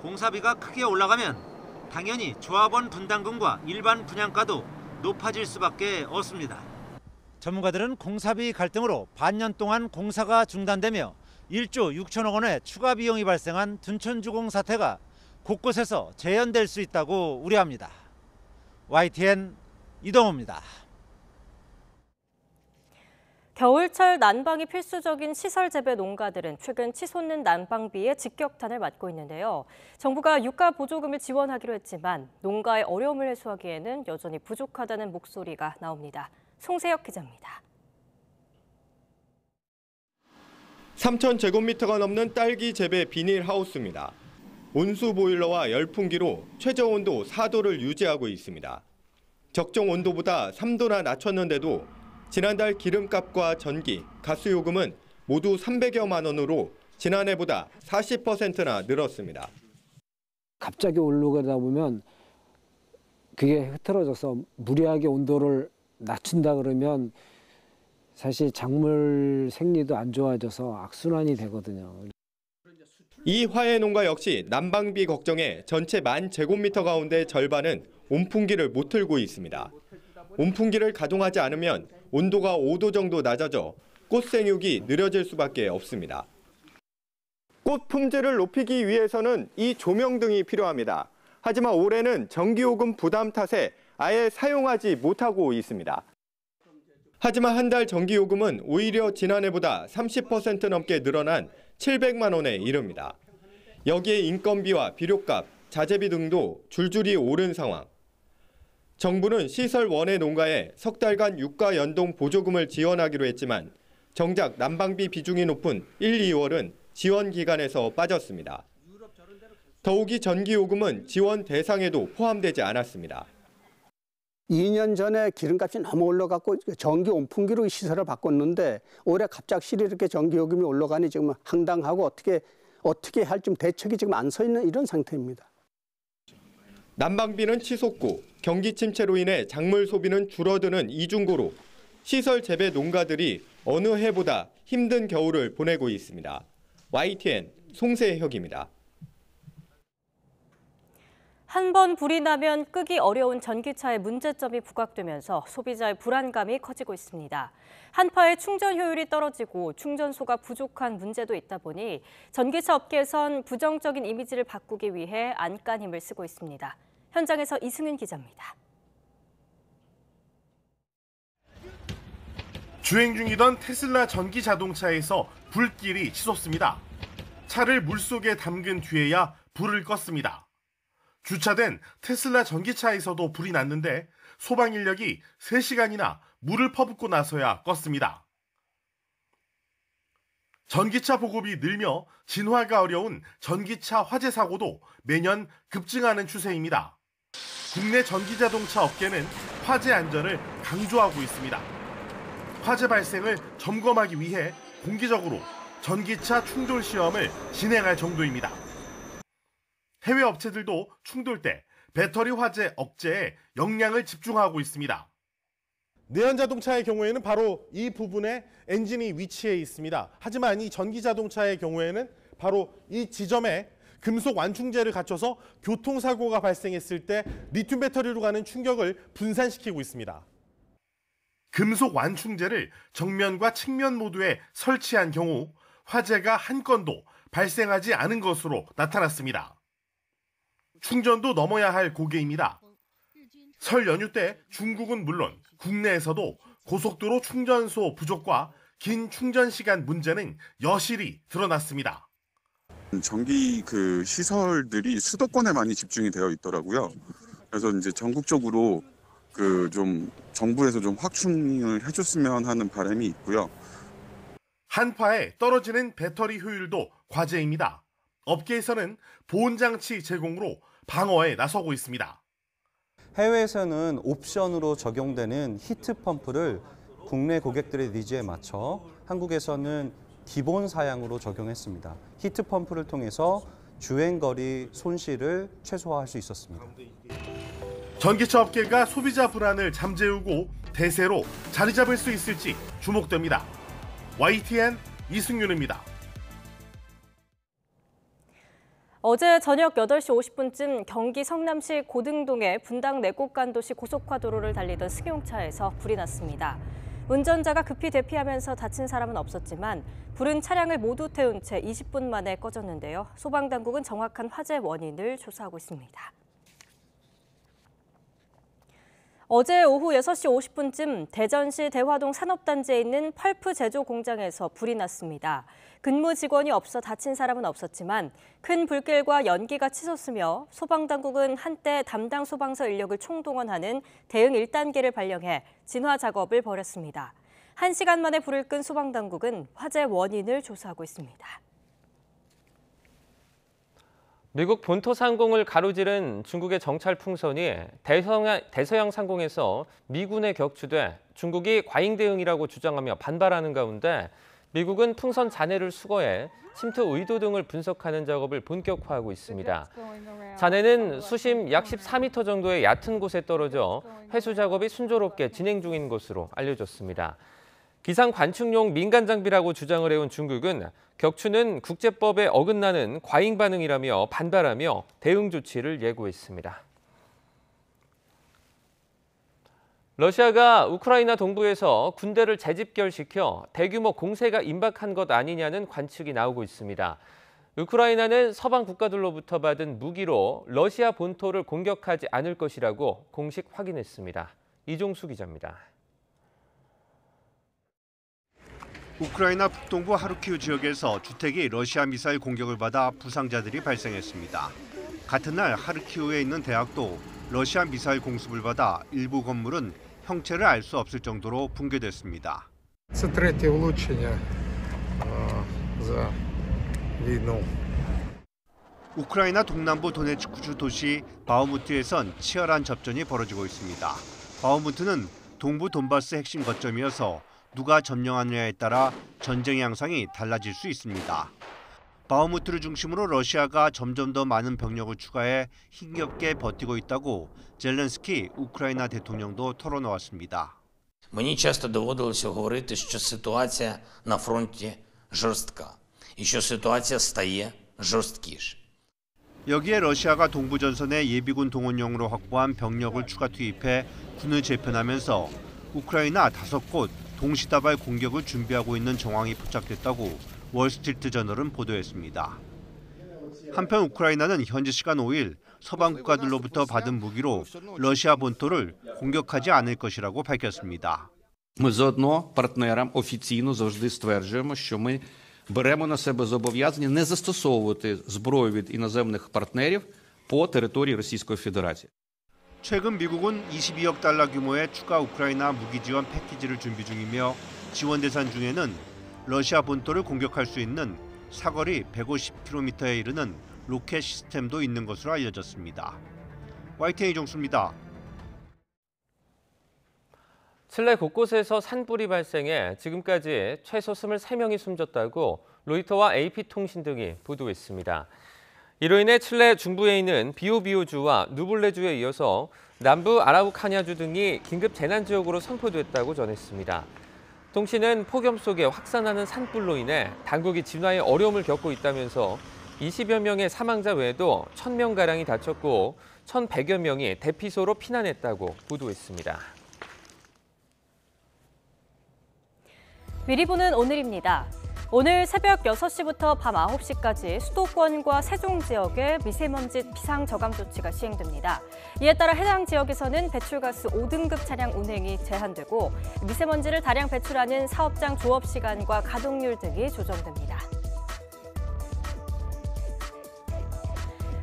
Speaker 3: 공사비가 크게 올라가면 당연히 조합원 분담금과 일반 분양가도 높아질 수밖에 없습니다. 전문가들은 공사비 갈등으로 반년 동안 공사가 중단되며 1조 6천억 원의 추가 비용이 발생한 둔촌주공 사태가 곳곳에서 재현될 수 있다고 우려합니다. YTN 이동호입니다.
Speaker 2: 겨울철 난방이 필수적인 시설 재배 농가들은 최근 치솟는 난방비에 직격탄을 맞고 있는데요. 정부가 유가 보조금을 지원하기로 했지만 농가의 어려움을 해소하기에는 여전히 부족하다는 목소리가 나옵니다. 송세혁 기자입니다.
Speaker 23: 3,000제곱미터가 넘는 딸기 재배 비닐하우스입니다. 온수 보일러와 열풍기로 최저 온도 4도를 유지하고 있습니다. 적정 온도보다 3도나 낮췄는데도 지난달 기름값과 전기, 가스 요금은 모두 300여만 원으로 지난해보다 40%나 늘었습니다.
Speaker 25: 갑자기 오르다 보면 그게 흐트러져서 무리하게 온도를 낮춘다 그러면 사실 작물 생리도 안 좋아져서 악순환이 되거든요.
Speaker 23: 이 화훼 농가 역시 난방비 걱정에 전체 10,000제곱미터 가운데 절반은 온풍기를 못 틀고 있습니다. 온풍기를 가동하지 않으면 온도가 5도 정도 낮아져 꽃 생육이 느려질 수밖에 없습니다. 꽃 품질을 높이기 위해서는 이 조명등이 필요합니다. 하지만 올해는 전기요금 부담 탓에 아예 사용하지 못하고 있습니다. 하지만 한 달 전기요금은 오히려 지난해보다 30% 넘게 늘어난 700만 원에 이릅니다. 여기에 인건비와 비료값, 자재비 등도 줄줄이 오른 상황. 정부는 시설 원해 농가에 석 달간 유가 연동 보조금을 지원하기로 했지만 정작 난방비 비중이 높은 1, 2월은 지원 기간에서 빠졌습니다. 더욱이 전기요금은 지원 대상에도 포함되지 않았습니다.
Speaker 5: 2년 전에 기름값이 너무 올라갔고 전기 온풍기로 시설을 바꿨는데 올해 갑작스레 이렇게 전기요금이 올라가니 지금 황당하고 어떻게 할지 대책이 지금 안 서 있는 이런 상태입니다.
Speaker 23: 난방비는 치솟고 경기 침체로 인해 작물 소비는 줄어드는 이중고로 시설 재배 농가들이 어느 해보다 힘든 겨울을 보내고 있습니다. YTN 송세혁입니다.
Speaker 2: 한 번 불이 나면 끄기 어려운 전기차의 문제점이 부각되면서 소비자의 불안감이 커지고 있습니다. 한파에 충전 효율이 떨어지고 충전소가 부족한 문제도 있다 보니 전기차 업계에선 부정적인 이미지를 바꾸기 위해 안간힘을 쓰고 있습니다. 현장에서 이승윤 기자입니다.
Speaker 8: 주행 중이던 테슬라 전기 자동차에서 불길이 치솟습니다. 차를 물속에 담근 뒤에야 불을 껐습니다. 주차된 테슬라 전기차에서도 불이 났는데 소방 인력이 3시간이나 물을 퍼붓고 나서야 껐습니다. 전기차 보급이 늘며 진화가 어려운 전기차 화재 사고도 매년 급증하는 추세입니다. 국내 전기자동차 업계는 화재 안전을 강조하고 있습니다. 화재 발생을 점검하기 위해 공개적으로 전기차 충돌 시험을 진행할 정도입니다. 해외 업체들도 충돌 때 배터리 화재 억제에 역량을 집중하고 있습니다. 내연 자동차의 경우에는 바로 이 부분에 엔진이 위치해 있습니다. 하지만 이 전기 자동차의 경우에는 바로 이 지점에 금속 완충제를 갖춰서 교통사고가 발생했을 때 리튬 배터리로 가는 충격을 분산시키고 있습니다. 금속 완충제를 정면과 측면 모두에 설치한 경우 화재가 한 건도 발생하지 않은 것으로 나타났습니다. 충전도 넘어야 할 고개입니다. 설 연휴 때 중국은 물론 국내에서도 고속도로 충전소 부족과 긴 충전 시간 문제는 여실히 드러났습니다.
Speaker 9: 전기 시설들이 수도권에 많이 집중이 되어 있더라고요. 그래서 이제 전국적으로 좀 정부에서 좀 확충을 해줬으면 하는 바람이 있고요.
Speaker 8: 한파에 떨어지는 배터리 효율도 과제입니다. 업계에서는 보온장치 제공으로 방어에 나서고 있습니다.
Speaker 10: 해외에서는 옵션으로 적용되는 히트펌프를 국내 고객들의 니즈에 맞춰 한국에서는 기본 사양으로 적용했습니다. 히트펌프를 통해서 주행거리 손실을 최소화할 수 있었습니다.
Speaker 8: 전기차 업계가 소비자 불안을 잠재우고 대세로 자리 잡을 수 있을지 주목됩니다. YTN 이승윤입니다.
Speaker 2: 어제 저녁 8시 50분쯤 경기 성남시 고등동의 분당 내곡간도시 고속화도로를 달리던 승용차에서 불이 났습니다. 운전자가 급히 대피하면서 다친 사람은 없었지만 불은 차량을 모두 태운 채 20분 만에 꺼졌는데요. 소방당국은 정확한 화재 원인을 조사하고 있습니다. 어제 오후 6시 50분쯤 대전시 대화동 산업단지에 있는 펄프 제조 공장에서 불이 났습니다. 근무 직원이 없어 다친 사람은 없었지만 큰 불길과 연기가 치솟으며 소방당국은 한때 담당 소방서 인력을 총동원하는 대응 1단계를 발령해 진화 작업을 벌였습니다. 1시간 만에 불을 끈 소방당국은 화재 원인을 조사하고 있습니다.
Speaker 1: 미국 본토 상공을 가로지른 중국의 정찰 풍선이 대서양 상공에서 미군에 격추돼 중국이 과잉 대응이라고 주장하며 반발하는 가운데 미국은 풍선 잔해를 수거해 침투 의도 등을 분석하는 작업을 본격화하고 있습니다. 잔해는 수심 약 14m 정도의 얕은 곳에 떨어져 회수 작업이 순조롭게 진행 중인 것으로 알려졌습니다. 기상 관측용 민간 장비라고 주장을 해온 중국은 격추는 국제법에 어긋나는 과잉 반응이라며 반발하며 대응 조치를 예고했습니다. 러시아가 우크라이나 동부에서 군대를 재집결시켜 대규모 공세가 임박한 것 아니냐는 관측이 나오고 있습니다. 우크라이나는 서방 국가들로부터 받은 무기로 러시아 본토를 공격하지 않을 것이라고 공식 확인했습니다. 이종수 기자입니다.
Speaker 19: 우크라이나 북동부 하르키우 지역에서 주택이 러시아 미사일 공격을 받아 부상자들이 발생했습니다. 같은 날 하르키우에 있는 대학도 러시아 미사일 공습을 받아 일부 건물은 형체를 알 수 없을 정도로 붕괴됐습니다. 우크라이나 동남부 도네츠크 주 도시 바흐무트에선 치열한 접전이 벌어지고 있습니다. 바흐무트는 동부 돈바스 핵심 거점이어서 누가 점령하느냐에 따라 전쟁 양상이 달라질 수 있습니다. 바흐무트를 중심으로 러시아가 점점 더 많은 병력을 추가해 힘겹게 버티고 있다고 젤렌스키 우크라이나 대통령도 털어놓았습니다.
Speaker 11: Мені часто доводилося говорити, що ситуація на фронті жорстка і що ситуація стає жорсткіше.
Speaker 19: 여기에 러시아가 동부 전선에 예비군 동원용으로 확보한 병력을 추가 투입해 군을 재편하면서 우크라이나 5곳 동시다발 공격을 준비하고 있는 정황이 포착됐다고 월스트리트 저널은 보도했습니다. 한편 우크라이나는 현지 시간 5일 서방 국가들로부터 받은 무기로 러시아 본토를 공격하지 않을 것이라고 밝혔습니다.
Speaker 12: Ми заодно партнерам офіційно завжди стверджуємо, що ми беремо на себе зобов'язання не застосовувати зброю від іноземних партнерів по території Російської Федерації.
Speaker 19: 최근 미국은 22억 달러 규모의 추가 우크라이나 무기 지원 패키지를 준비 중이며 지원 대상 중에는 러시아 본토를 공격할 수 있는 사거리 150km에 이르는 로켓 시스템도 있는 것으로 알려졌습니다. YTN 이종수입니다.
Speaker 1: 칠레 곳곳에서 산불이 발생해 지금까지 최소 23명이 숨졌다고 로이터와 AP통신 등이 보도했습니다. 이로 인해 칠레 중부에 있는 비오비오주와 누블레주에 이어서 남부 아라우카냐주 등이 긴급 재난지역으로 선포됐다고 전했습니다. 통신은 폭염 속에 확산하는 산불로 인해 당국이 진화에 어려움을 겪고 있다면서 20여 명의 사망자 외에도 1,000명가량이 다쳤고 1,100여 명이 대피소로 피난했다고 보도했습니다.
Speaker 2: 미리 보는 오늘입니다. 오늘 새벽 6시부터 밤 9시까지 수도권과 세종 지역에 미세먼지 비상저감 조치가 시행됩니다. 이에 따라 해당 지역에서는 배출가스 5등급 차량 운행이 제한되고 미세먼지를 다량 배출하는 사업장 조업 시간과 가동률 등이 조정됩니다.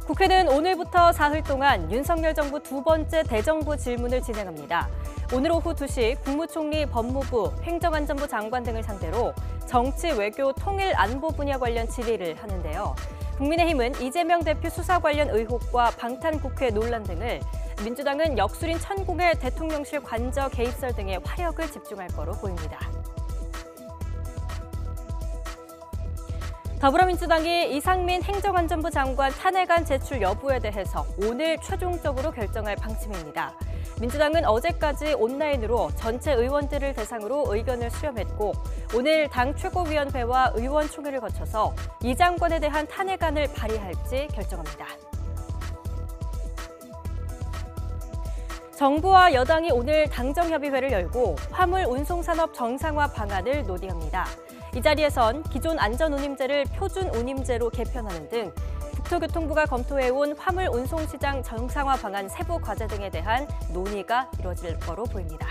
Speaker 2: 국회는 오늘부터 사흘 동안 윤석열 정부 두 번째 대정부 질문을 진행합니다. 오늘 오후 2시 국무총리, 법무부, 행정안전부 장관 등을 상대로 정치, 외교, 통일, 안보 분야 관련 질의를 하는데요. 국민의힘은 이재명 대표 수사 관련 의혹과 방탄국회 논란 등을, 민주당은 역술인 천공의 대통령실 관저 개입설 등에 화력을 집중할 거로 보입니다. 더불어민주당이 이상민 행정안전부 장관 탄핵안 제출 여부에 대해서 오늘 최종적으로 결정할 방침입니다. 민주당은 어제까지 온라인으로 전체 의원들을 대상으로 의견을 수렴했고 오늘 당 최고위원회와 의원총회를 거쳐서 이 장관에 대한 탄핵안을 발의할지 결정합니다. 정부와 여당이 오늘 당정협의회를 열고 화물운송산업 정상화 방안을 논의합니다. 이 자리에선 기존 안전운임제를 표준운임제로 개편하는 등 국토교통부가 검토해온 화물운송시장 정상화 방안 세부 과제 등에 대한 논의가 이루어질 거로 보입니다.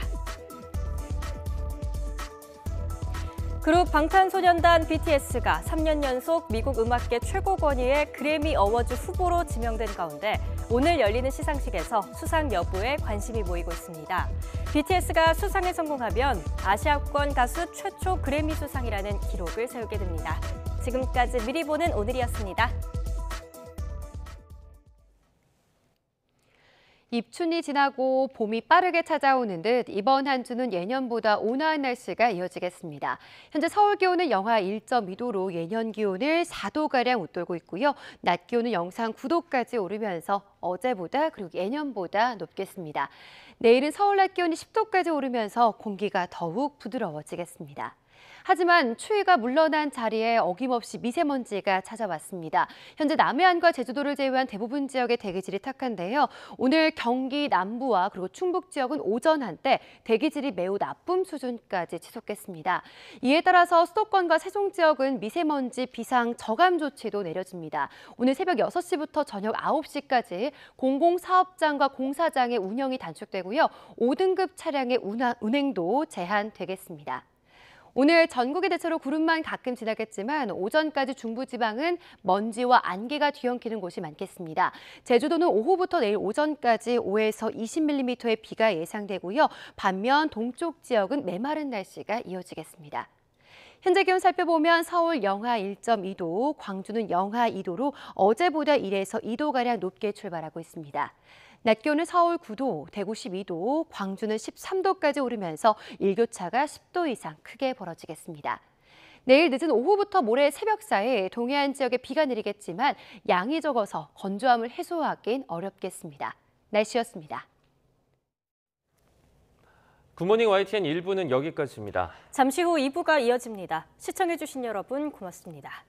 Speaker 2: 그룹 방탄소년단 BTS가 3년 연속 미국 음악계 최고 권위의 그래미 어워즈 후보로 지명된 가운데 오늘 열리는 시상식에서 수상 여부에 관심이 모이고 있습니다. BTS가 수상에 성공하면 아시아권 가수 최초 그래미 수상이라는 기록을 세우게 됩니다. 지금까지 미리 보는 오늘이었습니다.
Speaker 13: 입춘이 지나고 봄이 빠르게 찾아오는 듯 이번 한 주는 예년보다 온화한 날씨가 이어지겠습니다. 현재 서울 기온은 영하 1.2도로 예년 기온을 4도가량 웃돌고 있고요. 낮 기온은 영상 9도까지 오르면서 어제보다 그리고 예년보다 높겠습니다. 내일은 서울 낮 기온이 10도까지 오르면서 공기가 더욱 부드러워지겠습니다. 하지만 추위가 물러난 자리에 어김없이 미세먼지가 찾아왔습니다. 현재 남해안과 제주도를 제외한 대부분 지역의 대기질이 탁한데요. 오늘 경기 남부와 그리고 충북 지역은 오전 한때 대기질이 매우 나쁨 수준까지 치솟겠습니다. 이에 따라서 수도권과 세종 지역은 미세먼지 비상 저감 조치도 내려집니다. 오늘 새벽 6시부터 저녁 9시까지 공공사업장과 공사장의 운영이 단축되고요. 5등급 차량의 운행도 제한되겠습니다. 오늘 전국이 대체로 구름만 가끔 지나겠지만 오전까지 중부지방은 먼지와 안개가 뒤엉키는 곳이 많겠습니다. 제주도는 오후부터 내일 오전까지 5에서 20mm의 비가 예상되고요. 반면 동쪽 지역은 메마른 날씨가 이어지겠습니다. 현재 기온 살펴보면 서울 영하 1.2도, 광주는 영하 2도로 어제보다 1에서 2도가량 높게 출발하고 있습니다. 낮 기온은 서울 9도, 대구 12도, 광주는 13도까지 오르면서 일교차가 10도 이상 크게 벌어지겠습니다. 내일 늦은 오후부터 모레 새벽 사이 동해안 지역에 비가 내리겠지만 양이 적어서 건조함을 해소하긴 어렵겠습니다. 날씨였습니다.
Speaker 1: 굿모닝 YTN 1부는 여기까지입니다.
Speaker 2: 잠시 후 2부가 이어집니다. 시청해주신 여러분 고맙습니다.